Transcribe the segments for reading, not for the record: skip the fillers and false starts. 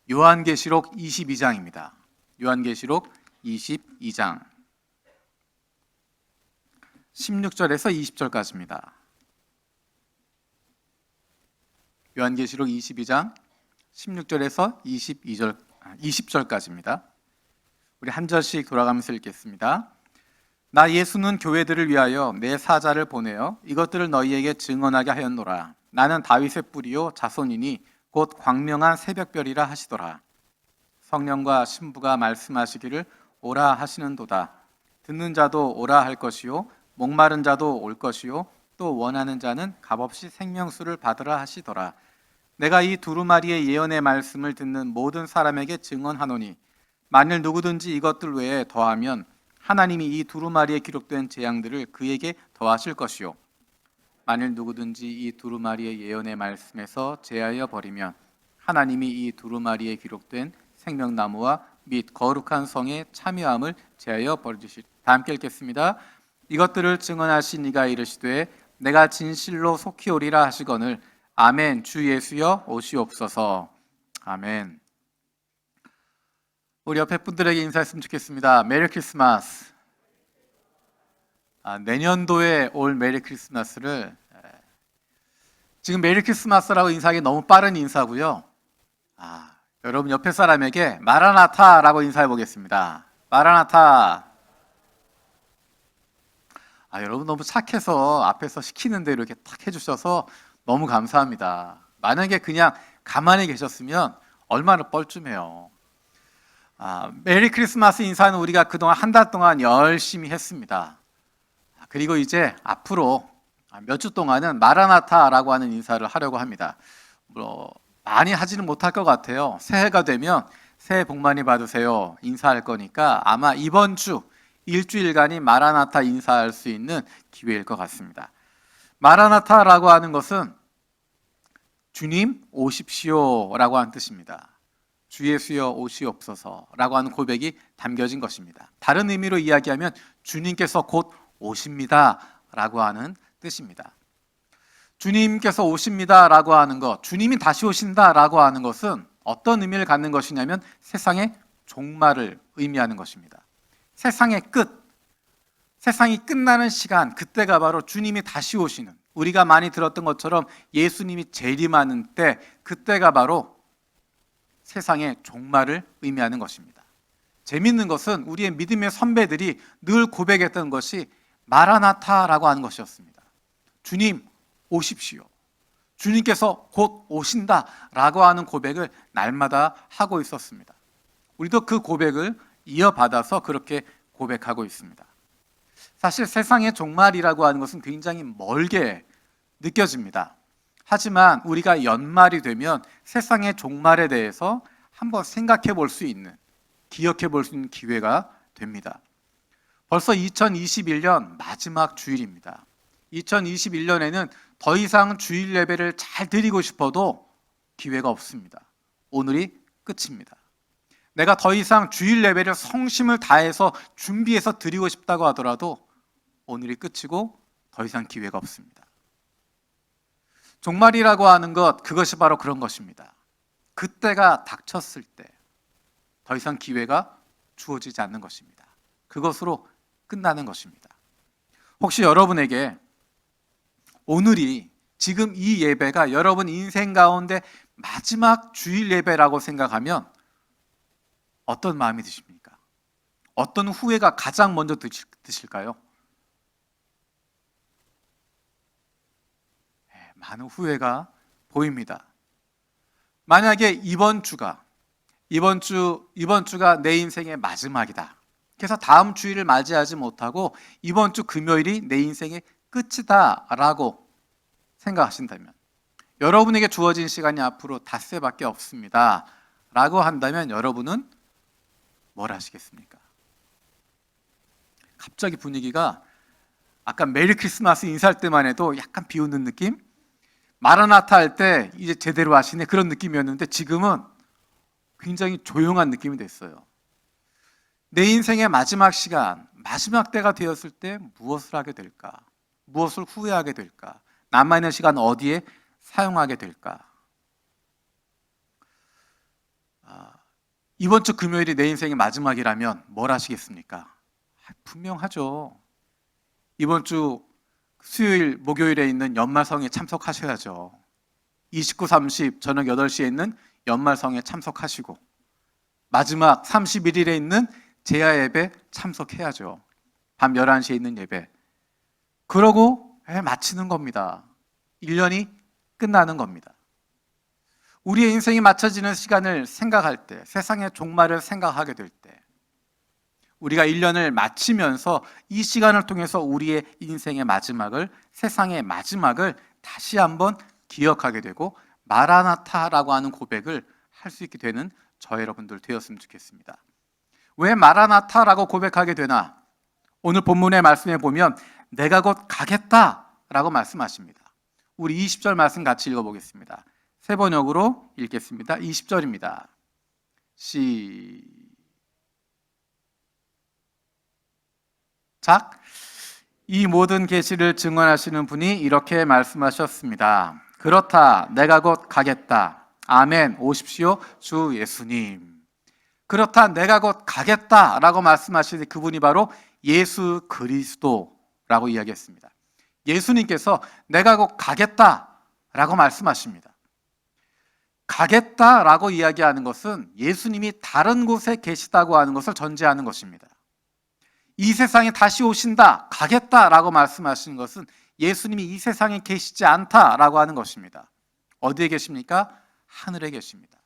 요한계시록 22장입니다. 요한계시록 22장 16절에서 20절까지입니다. 요한계시록 22장 16절에서 20절까지입니다. 우리 한 절씩 돌아가면서 읽겠습니다. 나 예수는 교회들을 위하여 내 사자를 보내어 이것들을 너희에게 증언하게 하였노라. 나는 다윗의 뿌리요 자손이니 곧 광명한 새벽별이라 하시더라. 성령과 신부가 말씀하시기를 오라 하시는도다. 듣는 자도 오라 할 것이요 목마른 자도 올 것이요 또 원하는 자는 값없이 생명수를 받으라 하시더라. 내가 이 두루마리의 예언의 말씀을 듣는 모든 사람에게 증언하노니 만일 누구든지 이것들 외에 더하면 하나님이 이 두루마리에 기록된 재앙들을 그에게 더하실 것이요 만일 누구든지 이 두루마리의 예언의 말씀에서 제하여 버리면 하나님이 이 두루마리에 기록된 생명나무와 및 거룩한 성의 참여함을 제하여 버리시리. 다 함께 읽겠습니다. 이것들을 증언하신 이가 이르시되 내가 진실로 속히 오리라 하시거늘 아멘. 주 예수여 오시옵소서. 아멘. 우리 옆에 분들에게 인사했으면 좋겠습니다. 메리 크리스마스. 내년도에 올 메리 크리스마스를 지금 메리 크리스마스라고 인사하기 너무 빠른 인사고요. 여러분 옆에 사람에게 마라나타라고 인사해 보겠습니다. 마라나타. 여러분 너무 착해서 앞에서 시키는 대로 이렇게 딱 해주셔서 너무 감사합니다. 만약에 그냥 가만히 계셨으면 얼마나 뻘쭘해요. 메리 크리스마스 인사는 우리가 그동안 한 달 동안 열심히 했습니다. 그리고 이제 앞으로 몇 주 동안은 마라나타라고 하는 인사를 하려고 합니다. 많이 하지는 못할 것 같아요. 새해가 되면 새해 복 많이 받으세요 인사할 거니까 아마 이번 주 일주일간이 마라나타 인사할 수 있는 기회일 것 같습니다. 마라나타라고 하는 것은 주님 오십시오라고 하는 뜻입니다. 주 예수여 오시옵소서라고 하는 고백이 담겨진 것입니다. 다른 의미로 이야기하면 주님께서 곧 오십니다라고 하는 뜻입니다. 주님께서 오십니다라고 하는 것, 주님이 다시 오신다라고 하는 것은 어떤 의미를 갖는 것이냐면 세상의 종말을 의미하는 것입니다. 세상의 끝, 세상이 끝나는 시간, 그때가 바로 주님이 다시 오시는, 우리가 많이 들었던 것처럼 예수님이 재림하는 때, 그때가 바로 세상의 종말을 의미하는 것입니다. 재밌는 것은 우리의 믿음의 선배들이 늘 고백했던 것이 마라나타라고 하는 것이었습니다. 주님 오십시오. 주님께서 곧 오신다라고 하는 고백을 날마다 하고 있었습니다. 우리도 그 고백을 이어받아서 그렇게 고백하고 있습니다. 사실 세상의 종말이라고 하는 것은 굉장히 멀게 느껴집니다. 하지만 우리가 연말이 되면 세상의 종말에 대해서 한번 생각해 볼 수 있는, 기억해 볼 수 있는 기회가 됩니다. 벌써 2021년 마지막 주일입니다. 2021년에는 더 이상 주일 예배를 잘 드리고 싶어도 기회가 없습니다. 오늘이 끝입니다. 내가 더 이상 주일 예배를 성심을 다해서 준비해서 드리고 싶다고 하더라도 오늘이 끝이고 더 이상 기회가 없습니다. 종말이라고 하는 것, 그것이 바로 그런 것입니다. 그때가 닥쳤을 때 더 이상 기회가 주어지지 않는 것입니다. 그것으로 끝나는 것입니다. 혹시 여러분에게 오늘이, 지금 이 예배가 여러분 인생 가운데 마지막 주일 예배라고 생각하면 어떤 마음이 드십니까? 어떤 후회가 가장 먼저 드실까요? 많은 후회가 보입니다. 만약에 이번 주가 내 인생의 마지막이다. 그래서 다음 주일을 맞이하지 못하고 이번 주 금요일이 내 인생의 끝이다라고 생각하신다면, 여러분에게 주어진 시간이 앞으로 닷새밖에 없습니다 라고 한다면 여러분은 뭘 하시겠습니까? 갑자기 분위기가 아까 메리 크리스마스 인사할 때만 해도 약간 비웃는 느낌? 마라나타 할 때 이제 제대로 하시네 그런 느낌이었는데 지금은 굉장히 조용한 느낌이 됐어요. 내 인생의 마지막 시간, 마지막 때가 되었을 때 무엇을 하게 될까? 무엇을 후회하게 될까? 남아있는 시간 어디에 사용하게 될까? 이번 주 금요일이 내 인생의 마지막이라면 뭘 하시겠습니까? 분명하죠. 이번 주 수요일, 목요일에 있는 연말성에 참석하셔야죠. 29, 30 저녁 8시에 있는 연말성에 참석하시고 마지막 31일에 있는 제야 예배 참석해야죠. 밤 11시에 있는 예배. 그러고 마치는 겁니다. 1년이 끝나는 겁니다. 우리의 인생이 맞춰지는 시간을 생각할 때, 세상의 종말을 생각하게 될 때, 우리가 1년을 마치면서 이 시간을 통해서 우리의 인생의 마지막을, 세상의 마지막을 다시 한번 기억하게 되고 마라나타라고 하는 고백을 할 수 있게 되는 저 여러분들 되었으면 좋겠습니다. 왜 마라나타라고 고백하게 되나? 오늘 본문의 말씀에 보면 내가 곧 가겠다라고 말씀하십니다. 우리 20절 말씀 같이 읽어보겠습니다. 세 번역으로 읽겠습니다. 20절입니다. 시작. 이 모든 계시를 증언하시는 분이 이렇게 말씀하셨습니다. 그렇다, 내가 곧 가겠다. 아멘, 오십시오, 주 예수님. 그렇다, 내가 곧 가겠다라고 말씀하시는 그분이 바로 예수 그리스도라고 이야기했습니다. 예수님께서 내가 곧 가겠다라고 말씀하십니다. 가겠다라고 이야기하는 것은 예수님이 다른 곳에 계시다고 하는 것을 전제하는 것입니다. 이 세상에 다시 오신다, 가겠다라고 말씀하시는 것은 예수님이 이 세상에 계시지 않다라고 하는 것입니다. 어디에 계십니까? 하늘에 계십니다.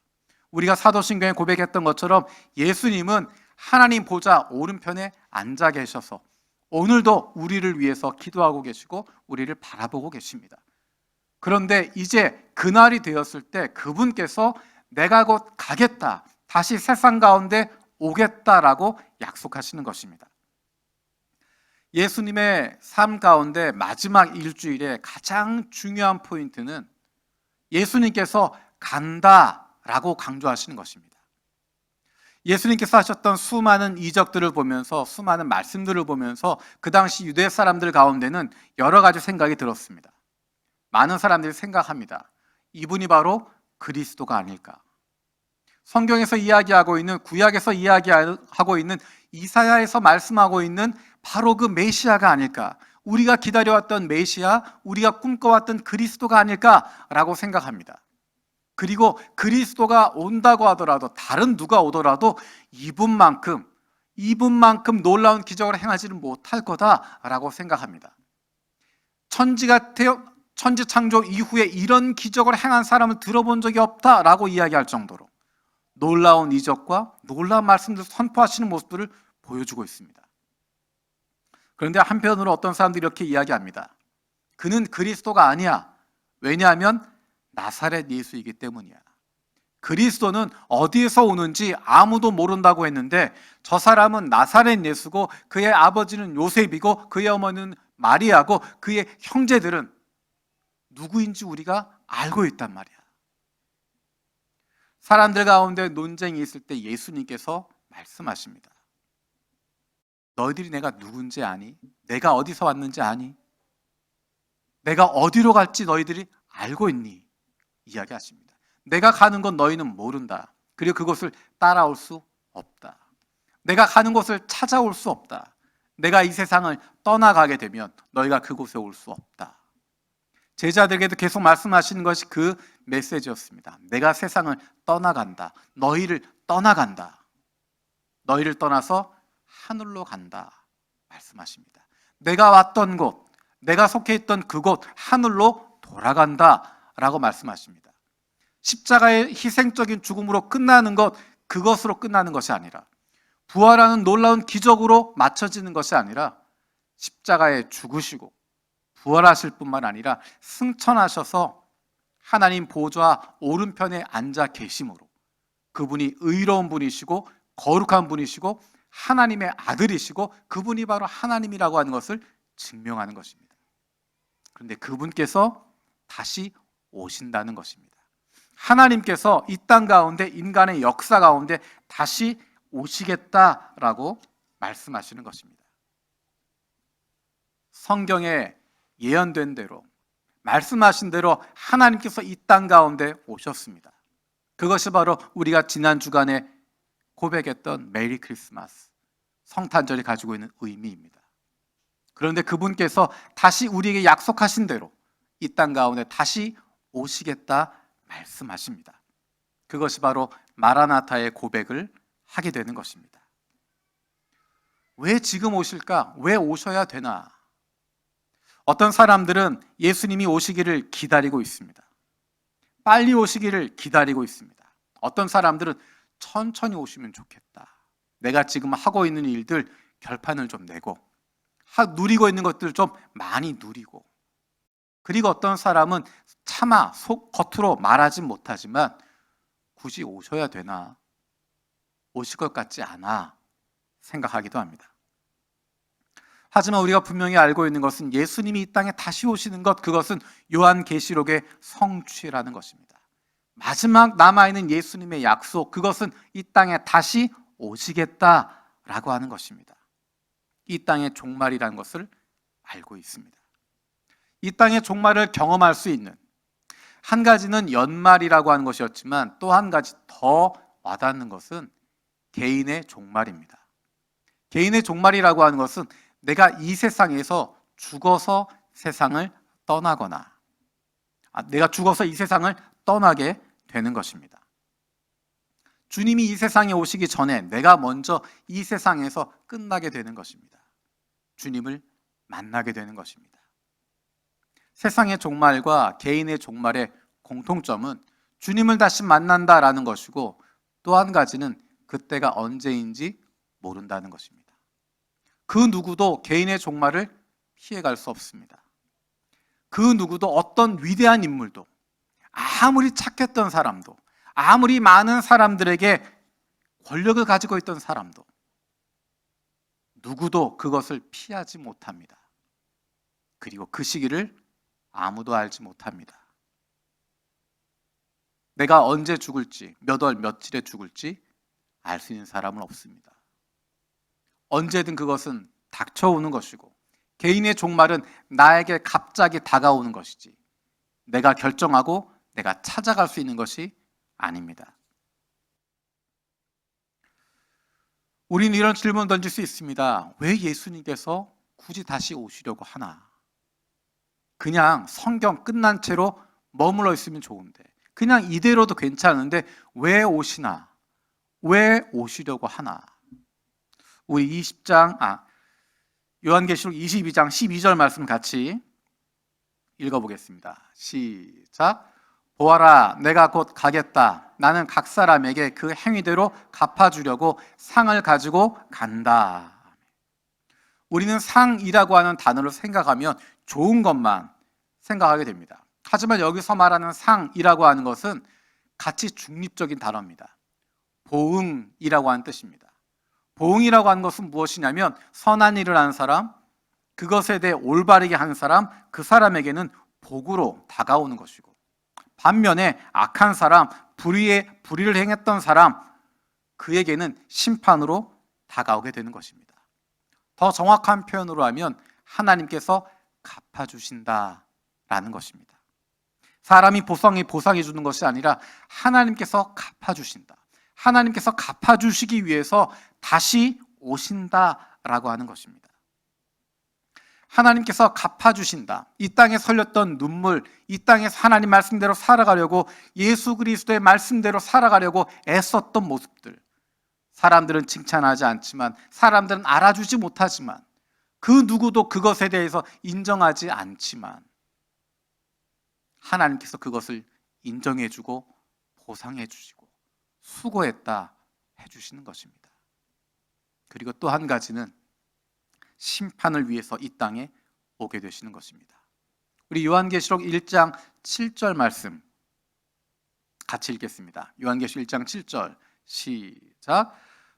우리가 사도신경에 고백했던 것처럼 예수님은 하나님 보좌 오른편에 앉아 계셔서 오늘도 우리를 위해서 기도하고 계시고 우리를 바라보고 계십니다. 그런데 이제 그날이 되었을 때 그분께서 내가 곧 가겠다, 다시 세상 가운데 오겠다라고 약속하시는 것입니다. 예수님의 삶 가운데 마지막 일주일에 가장 중요한 포인트는 예수님께서 간다라고 강조하시는 것입니다. 예수님께서 하셨던 수많은 이적들을 보면서, 수많은 말씀들을 보면서 그 당시 유대 사람들 가운데는 여러 가지 생각이 들었습니다. 많은 사람들이 생각합니다. 이분이 바로 그리스도가 아닐까. 성경에서 이야기하고 있는, 구약에서 이야기하고 있는, 이사야에서 말씀하고 있는 바로 그 메시아가 아닐까. 우리가 기다려왔던 메시아, 우리가 꿈꿔왔던 그리스도가 아닐까라고 생각합니다. 그리고 그리스도가 온다고 하더라도, 다른 누가 오더라도 이분만큼 놀라운 기적을 행하지는 못할 거다라고 생각합니다. 천지 창조 이후에 이런 기적을 행한 사람을 들어본 적이 없다라고 이야기할 정도로 놀라운 이적과 놀라운 말씀들을 선포하시는 모습들을 보여주고 있습니다. 그런데 한편으로 어떤 사람들이 이렇게 이야기합니다. 그는 그리스도가 아니야. 왜냐하면 나사렛 예수이기 때문이야. 그리스도는 어디에서 오는지 아무도 모른다고 했는데 저 사람은 나사렛 예수고 그의 아버지는 요셉이고 그의 어머니는 마리아고 그의 형제들은 누구인지 우리가 알고 있단 말이야. 사람들 가운데 논쟁이 있을 때 예수님께서 말씀하십니다. 너희들이 내가 누군지 아니? 내가 어디서 왔는지 아니? 내가 어디로 갈지 너희들이 알고 있니? 이야기하십니다. 내가 가는 건 너희는 모른다. 그리고 그곳을 따라올 수 없다. 내가 가는 곳을 찾아올 수 없다. 내가 이 세상을 떠나가게 되면 너희가 그곳에 올 수 없다. 제자들에게도 계속 말씀하시는 것이 그 메시지였습니다. 내가 세상을 떠나간다. 너희를 떠나간다. 너희를 떠나서 하늘로 간다 말씀하십니다. 내가 왔던 곳, 내가 속해 있던 그곳 하늘로 돌아간다 라고 말씀하십니다. 십자가의 희생적인 죽음으로 끝나는 것, 그것으로 끝나는 것이 아니라, 부활하는 놀라운 기적으로 맞춰지는 것이 아니라 십자가에 죽으시고 부활하실 뿐만 아니라 승천하셔서 하나님 보좌 오른편에 앉아 계심으로 그분이 의로운 분이시고 거룩한 분이시고 하나님의 아들이시고 그분이 바로 하나님이라고 하는 것을 증명하는 것입니다. 그런데 그분께서 다시 오신다는 것입니다. 하나님께서 이 땅 가운데, 인간의 역사 가운데 다시 오시겠다라고 말씀하시는 것입니다. 성경에 예언된 대로, 말씀하신 대로 하나님께서 이 땅 가운데 오셨습니다. 그것이 바로 우리가 지난 주간에 고백했던 메리 크리스마스, 성탄절이 가지고 있는 의미입니다. 그런데 그분께서 다시 우리에게 약속하신 대로 이 땅 가운데 다시 오시겠다 말씀하십니다. 그것이 바로 마라나타의 고백을 하게 되는 것입니다. 왜 지금 오실까? 왜 오셔야 되나? 어떤 사람들은 예수님이 오시기를 기다리고 있습니다. 빨리 오시기를 기다리고 있습니다. 어떤 사람들은 천천히 오시면 좋겠다. 내가 지금 하고 있는 일들 결판을 좀 내고 누리고 있는 것들 좀 많이 누리고, 그리고 어떤 사람은 차마 겉으로 말하진 못하지만 굳이 오셔야 되나? 오실 것 같지 않아 생각하기도 합니다. 하지만 우리가 분명히 알고 있는 것은 예수님이 이 땅에 다시 오시는 것, 그것은 요한계시록의 성취라는 것입니다. 마지막 남아있는 예수님의 약속, 그것은 이 땅에 다시 오시겠다라고 하는 것입니다. 이 땅의 종말이라는 것을 알고 있습니다. 이 땅의 종말을 경험할 수 있는, 한 가지는 연말이라고 하는 것이었지만 또 한 가지 더 와닿는 것은 개인의 종말입니다. 개인의 종말이라고 하는 것은 내가 이 세상에서 죽어서 세상을 떠나거나 내가 죽어서 이 세상을 떠나게 되는 것입니다. 주님이 이 세상에 오시기 전에 내가 먼저 이 세상에서 끝나게 되는 것입니다. 주님을 만나게 되는 것입니다. 세상의 종말과 개인의 종말의 공통점은 주님을 다시 만난다라는 것이고, 또 한 가지는 그때가 언제인지 모른다는 것입니다. 그 누구도 개인의 종말을 피해갈 수 없습니다. 그 누구도 어떤 위대한 인물도, 아무리 착했던 사람도, 아무리 많은 사람들에게 권력을 가지고 있던 사람도 누구도 그것을 피하지 못합니다. 그리고 그 시기를 아무도 알지 못합니다. 내가 언제 죽을지, 몇 월 며칠에 죽을지 알 수 있는 사람은 없습니다. 언제든 그것은 닥쳐오는 것이고, 개인의 종말은 나에게 갑자기 다가오는 것이지 내가 결정하고 내가 찾아갈 수 있는 것이 아닙니다. 우리는 이런 질문을 던질 수 있습니다. 왜 예수님께서 굳이 다시 오시려고 하나? 그냥 성경 끝난 채로 머물러 있으면 좋은데, 그냥 이대로도 괜찮은데 왜 오시나? 왜 오시려고 하나? 우리 요한계시록 22장 12절 말씀 같이 읽어보겠습니다. 시작. 보아라, 내가 곧 가겠다. 나는 각 사람에게 그 행위대로 갚아주려고 상을 가지고 간다. 우리는 상이라고 하는 단어를 생각하면 좋은 것만 생각하게 됩니다. 하지만 여기서 말하는 상이라고 하는 것은 가치 중립적인 단어입니다. 보응이라고 하는 뜻입니다. 보응이라고 하는 것은 무엇이냐면 선한 일을 하는 사람, 그것에 대해 올바르게 하는 사람, 그 사람에게는 복으로 다가오는 것이고, 반면에 악한 사람, 불의를 행했던 사람, 그에게는 심판으로 다가오게 되는 것입니다. 더 정확한 표현으로 하면 하나님께서 갚아주신다라는 것입니다. 사람이 보상해 주는 것이 아니라 하나님께서 갚아주신다. 하나님께서 갚아주시기 위해서 다시 오신다라고 하는 것입니다. 하나님께서 갚아주신다. 이 땅에 흘렸던 눈물, 이 땅에서 하나님 말씀대로 살아가려고, 예수 그리스도의 말씀대로 살아가려고 애썼던 모습들, 사람들은 칭찬하지 않지만, 사람들은 알아주지 못하지만, 그 누구도 그것에 대해서 인정하지 않지만 하나님께서 그것을 인정해주고 보상해주시고 수고했다 해주시는 것입니다. 그리고 또 한 가지는 심판을 위해서 이 땅에 오게 되시는 것입니다. 우리 요한계시록 1장 7절 말씀 같이 읽겠습니다. 요한계시록 1장 7절 시작.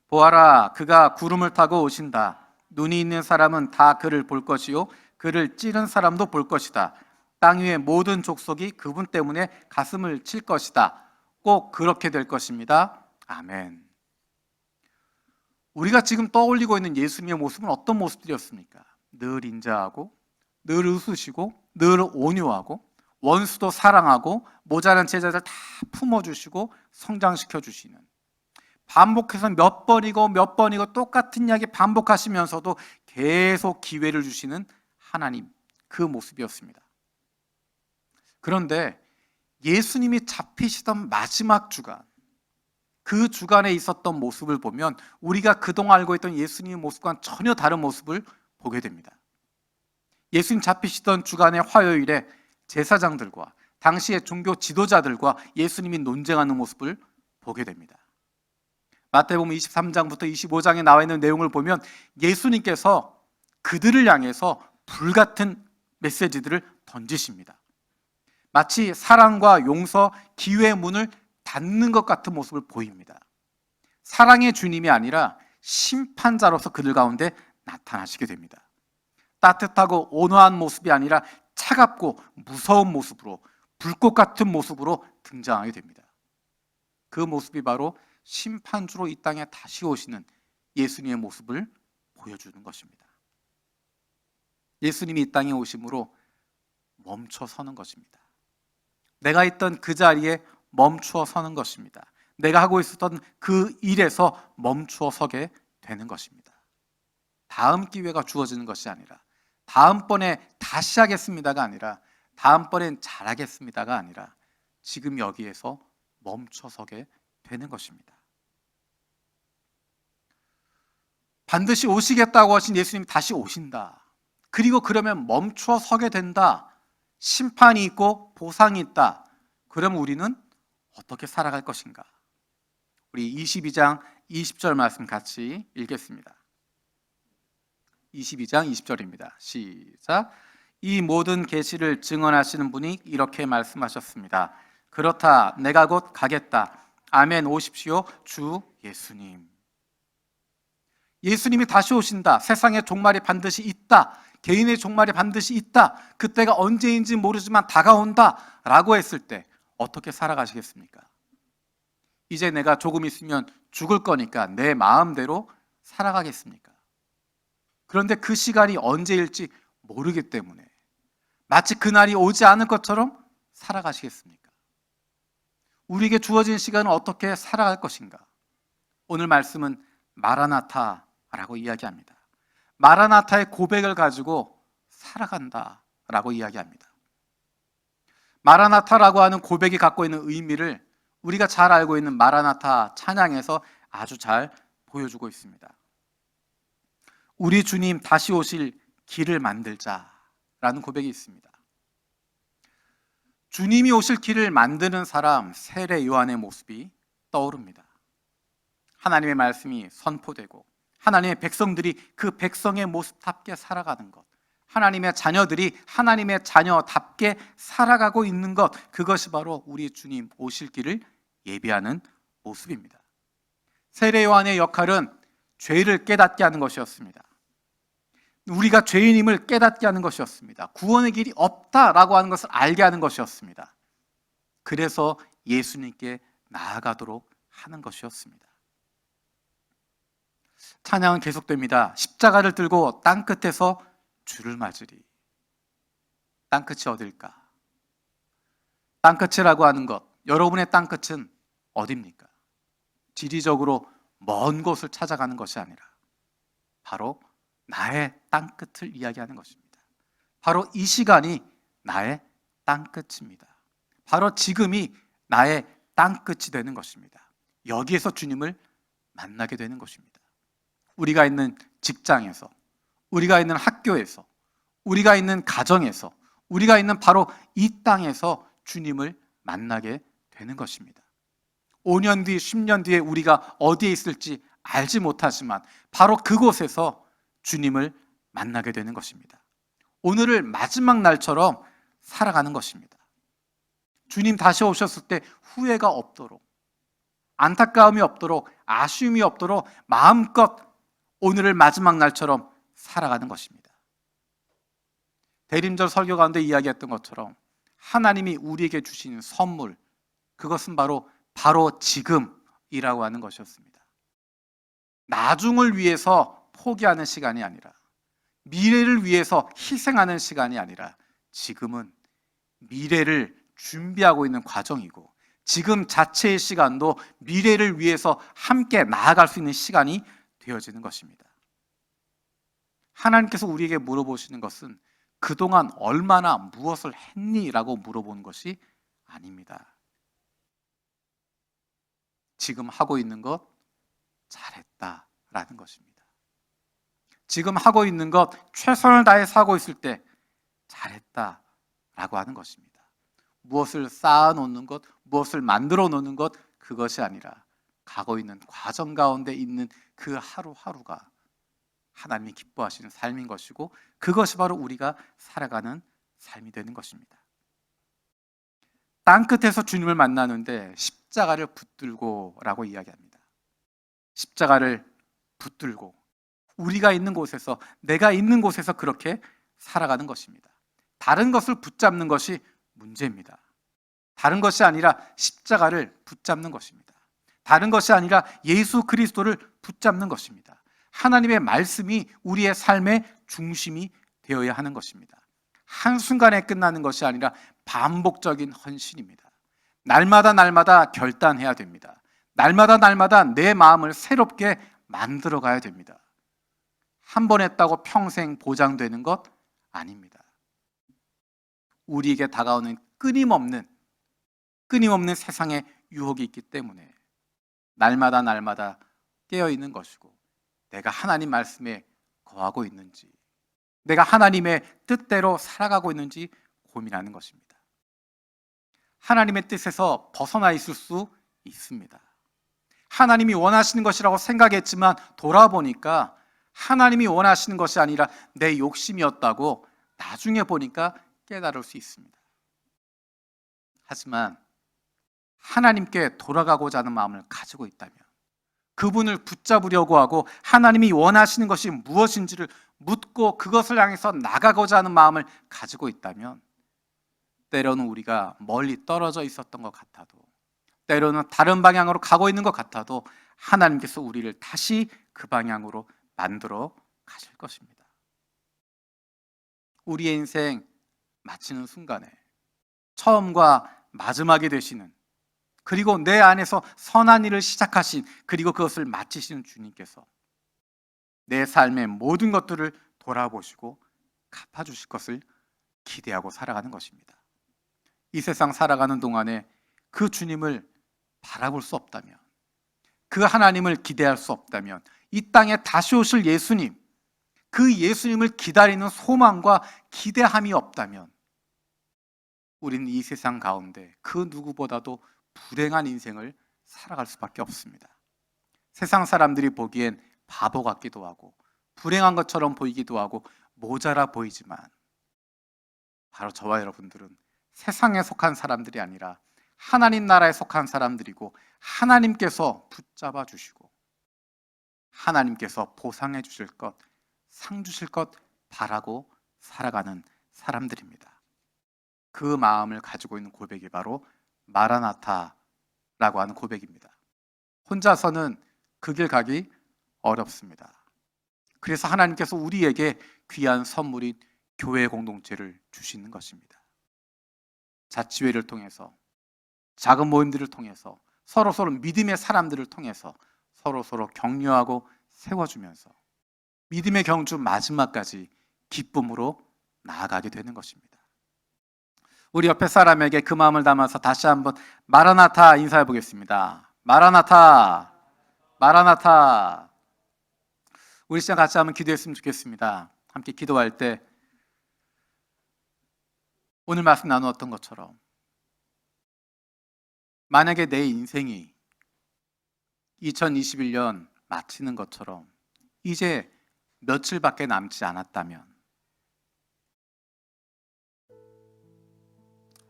보아라, 그가 구름을 타고 오신다. 눈이 있는 사람은 다 그를 볼 것이요 그를 찌른 사람도 볼 것이다. 땅 위의 모든 족속이 그분 때문에 가슴을 칠 것이다. 꼭 그렇게 될 것입니다. 아멘. 우리가 지금 떠올리고 있는 예수님의 모습은 어떤 모습들이었습니까? 늘 인자하고, 늘 웃으시고, 늘 온유하고, 원수도 사랑하고, 모자란 제자들 다 품어주시고 성장시켜 주시는, 반복해서 몇 번이고 몇 번이고 똑같은 이야기 반복하시면서도 계속 기회를 주시는 하나님, 그 모습이었습니다. 그런데 예수님이 잡히시던 마지막 주간, 그 주간에 있었던 모습을 보면 우리가 그동안 알고 있던 예수님의 모습과는 전혀 다른 모습을 보게 됩니다. 예수님 잡히시던 주간의 화요일에 제사장들과 당시의 종교 지도자들과 예수님이 논쟁하는 모습을 보게 됩니다. 마태복음 23장부터 25장에 나와 있는 내용을 보면 예수님께서 그들을 향해서 불같은 메시지들을 던지십니다. 마치 사랑과 용서, 기회의 문을 닫는 것 같은 모습을 보입니다. 사랑의 주님이 아니라 심판자로서 그들 가운데 나타나시게 됩니다. 따뜻하고 온화한 모습이 아니라 차갑고 무서운 모습으로, 불꽃 같은 모습으로 등장하게 됩니다. 그 모습이 바로 심판주로 이 땅에 다시 오시는 예수님의 모습을 보여주는 것입니다. 예수님이 이 땅에 오심으로 멈춰 서는 것입니다. 내가 있던 그 자리에 멈추어 서는 것입니다. 내가 하고 있었던 그 일에서 멈추어 서게 되는 것입니다. 다음 기회가 주어지는 것이 아니라, 다음번에 다시 하겠습니다가 아니라, 다음번엔 잘하겠습니다가 아니라 지금 여기에서 멈춰 서게 되는 것입니다. 반드시 오시겠다고 하신 예수님이 다시 오신다. 그리고 그러면 멈춰 서게 된다. 심판이 있고 보상이 있다. 그럼 우리는 어떻게 살아갈 것인가? 우리 22장 20절 말씀 같이 읽겠습니다. 22장 20절입니다. 시작. 이 모든 계시를 증언하시는 분이 이렇게 말씀하셨습니다. 그렇다, 내가 곧 가겠다. 아멘. 오십시오, 주 예수님. 예수님이 다시 오신다. 세상의 종말이 반드시 있다. 개인의 종말이 반드시 있다. 그때가 언제인지 모르지만 다가온다 라고 했을 때 어떻게 살아가시겠습니까? 이제 내가 조금 있으면 죽을 거니까 내 마음대로 살아가겠습니까? 그런데 그 시간이 언제일지 모르기 때문에 마치 그날이 오지 않을 것처럼 살아가시겠습니까? 우리에게 주어진 시간은 어떻게 살아갈 것인가? 오늘 말씀은 마라나타라고 이야기합니다. 마라나타의 고백을 가지고 살아간다라고 이야기합니다. 마라나타라고 하는 고백이 갖고 있는 의미를 우리가 잘 알고 있는 마라나타 찬양에서 아주 잘 보여주고 있습니다. 우리 주님 다시 오실 길을 만들자라는 고백이 있습니다. 주님이 오실 길을 만드는 사람, 세례 요한의 모습이 떠오릅니다. 하나님의 말씀이 선포되고 하나님의 백성들이 그 백성의 모습답게 살아가는 것, 하나님의 자녀들이 하나님의 자녀답게 살아가고 있는 것, 그것이 바로 우리 주님 오실 길을 예비하는 모습입니다. 세례 요한의 역할은 죄를 깨닫게 하는 것이었습니다. 우리가 죄인임을 깨닫게 하는 것이었습니다. 구원의 길이 없다라고 하는 것을 알게 하는 것이었습니다. 그래서 예수님께 나아가도록 하는 것이었습니다. 찬양은 계속됩니다. 십자가를 들고 땅끝에서 주를 맞으리. 땅끝이 어딜까? 땅끝이라고 하는 것, 여러분의 땅끝은 어디입니까? 지리적으로 먼 곳을 찾아가는 것이 아니라 바로 나의 땅끝을 이야기하는 것입니다. 바로 이 시간이 나의 땅끝입니다. 바로 지금이 나의 땅끝이 되는 것입니다. 여기에서 주님을 만나게 되는 것입니다. 우리가 있는 직장에서, 우리가 있는 학교에서, 우리가 있는 가정에서, 우리가 있는 바로 이 땅에서 주님을 만나게 되는 것입니다. 5년 뒤, 10년 뒤에 우리가 어디에 있을지 알지 못하지만 바로 그곳에서 주님을 만나게 되는 것입니다. 오늘을 마지막 날처럼 살아가는 것입니다. 주님 다시 오셨을 때 후회가 없도록, 안타까움이 없도록, 아쉬움이 없도록 마음껏 오늘을 마지막 날처럼 살아가는 것입니다. 대림절 설교 가운데 이야기했던 것처럼 하나님이 우리에게 주신 선물, 그것은 바로 지금이라고 하는 것이었습니다. 나중을 위해서 포기하는 시간이 아니라, 미래를 위해서 희생하는 시간이 아니라, 지금은 미래를 준비하고 있는 과정이고 지금 자체의 시간도 미래를 위해서 함께 나아갈 수 있는 시간이 되어지는 것입니다. 하나님께서 우리에게 물어보시는 것은 그동안 얼마나 무엇을 했니? 라고 물어보는 것이 아닙니다. 지금 하고 있는 것 잘했다 라는 것입니다. 지금 하고 있는 것 최선을 다해서 하고 있을 때 잘했다 라고 하는 것입니다. 무엇을 쌓아 놓는 것, 무엇을 만들어 놓는 것, 그것이 아니라 가고 있는 과정 가운데 있는 그 하루하루가 하나님이 기뻐하시는 삶인 것이고, 그것이 바로 우리가 살아가는 삶이 되는 것입니다. 땅끝에서 주님을 만나는데 십자가를 붙들고 라고 이야기합니다. 십자가를 붙들고 우리가 있는 곳에서, 내가 있는 곳에서 그렇게 살아가는 것입니다. 다른 것을 붙잡는 것이 문제입니다. 다른 것이 아니라 십자가를 붙잡는 것입니다. 다른 것이 아니라 예수 그리스도를 붙잡는 것입니다. 하나님의 말씀이 우리의 삶의 중심이 되어야 하는 것입니다. 한순간에 끝나는 것이 아니라 반복적인 헌신입니다. 날마다 결단해야 됩니다. 날마다 내 마음을 새롭게 만들어 가야 됩니다. 한 번 했다고 평생 보장되는 것 아닙니다. 우리에게 다가오는 끊임없는 세상의 유혹이 있기 때문에 날마다 깨어있는 것이고, 내가 하나님 말씀에 거하고 있는지, 내가 하나님의 뜻대로 살아가고 있는지 고민하는 것입니다. 하나님의 뜻에서 벗어나 있을 수 있습니다. 하나님이 원하시는 것이라고 생각했지만 돌아보니까 하나님이 원하시는 것이 아니라 내 욕심이었다고 나중에 보니까 깨달을 수 있습니다. 하지만 하나님께 돌아가고자 하는 마음을 가지고 있다면, 그분을 붙잡으려고 하고 하나님이 원하시는 것이 무엇인지를 묻고 그것을 향해서 나가고자 하는 마음을 가지고 있다면, 때로는 우리가 멀리 떨어져 있었던 것 같아도, 때로는 다른 방향으로 가고 있는 것 같아도 하나님께서 우리를 다시 그 방향으로 만들어 가실 것입니다. 우리의 인생 마치는 순간에 처음과 마지막이 되시는, 그리고 내 안에서 선한 일을 시작하신, 그리고 그것을 마치시는 주님께서 내 삶의 모든 것들을 돌아보시고 갚아주실 것을 기대하고 살아가는 것입니다. 이 세상 살아가는 동안에 그 주님을 바라볼 수 없다면, 그 하나님을 기대할 수 없다면, 이 땅에 다시 오실 예수님, 그 예수님을 기다리는 소망과 기대함이 없다면, 우리는 이 세상 가운데 그 누구보다도 불행한 인생을 살아갈 수밖에 없습니다. 세상 사람들이 보기엔 바보 같기도 하고 불행한 것처럼 보이기도 하고 모자라 보이지만, 바로 저와 여러분들은 세상에 속한 사람들이 아니라 하나님 나라에 속한 사람들이고, 하나님께서 붙잡아 주시고 하나님께서 보상해 주실 것, 상 주실 것 바라고 살아가는 사람들입니다. 그 마음을 가지고 있는 고백이 바로 마라나타라고 하는 고백입니다. 혼자서는 그 길 가기 어렵습니다. 그래서 하나님께서 우리에게 귀한 선물인 교회 공동체를 주시는 것입니다. 자치회를 통해서, 작은 모임들을 통해서, 서로 믿음의 사람들을 통해서 서로 격려하고 세워주면서 믿음의 경주 마지막까지 기쁨으로 나아가게 되는 것입니다. 우리 옆에 사람에게 그 마음을 담아서 다시 한번 마라나타 인사해 보겠습니다. 마라나타, 마라나타. 우리 시간 같이 한번 기도했으면 좋겠습니다. 함께 기도할 때 오늘 말씀 나누었던 것처럼, 만약에 내 인생이 2021년 마치는 것처럼 이제 며칠밖에 남지 않았다면,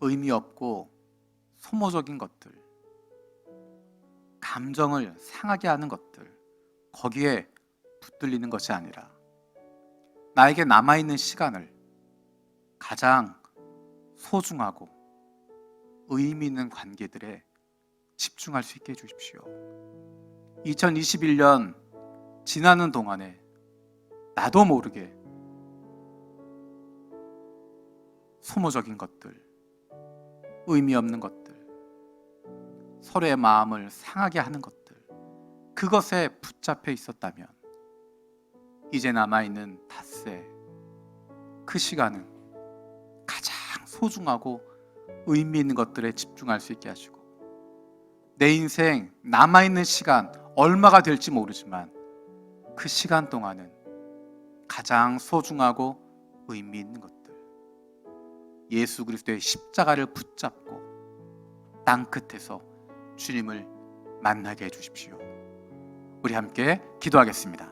의미 없고 소모적인 것들, 감정을 상하게 하는 것들, 거기에 붙들리는 것이 아니라 나에게 남아있는 시간을 가장 소중하고 의미 있는 관계들에 집중할 수 있게 해주십시오. 2021년 지나는 동안에 나도 모르게 소모적인 것들, 의미 없는 것들, 서로의 마음을 상하게 하는 것들, 그것에 붙잡혀 있었다면 이제 남아있는 닷새, 그 시간은 가장 소중하고 의미 있는 것들에 집중할 수 있게 하시고, 내 인생 남아있는 시간 얼마가 될지 모르지만 그 시간 동안은 가장 소중하고 의미 있는 것들, 예수 그리스도의 십자가를 붙잡고 땅 끝에서 주님을 만나게 해주십시오. 우리 함께 기도하겠습니다.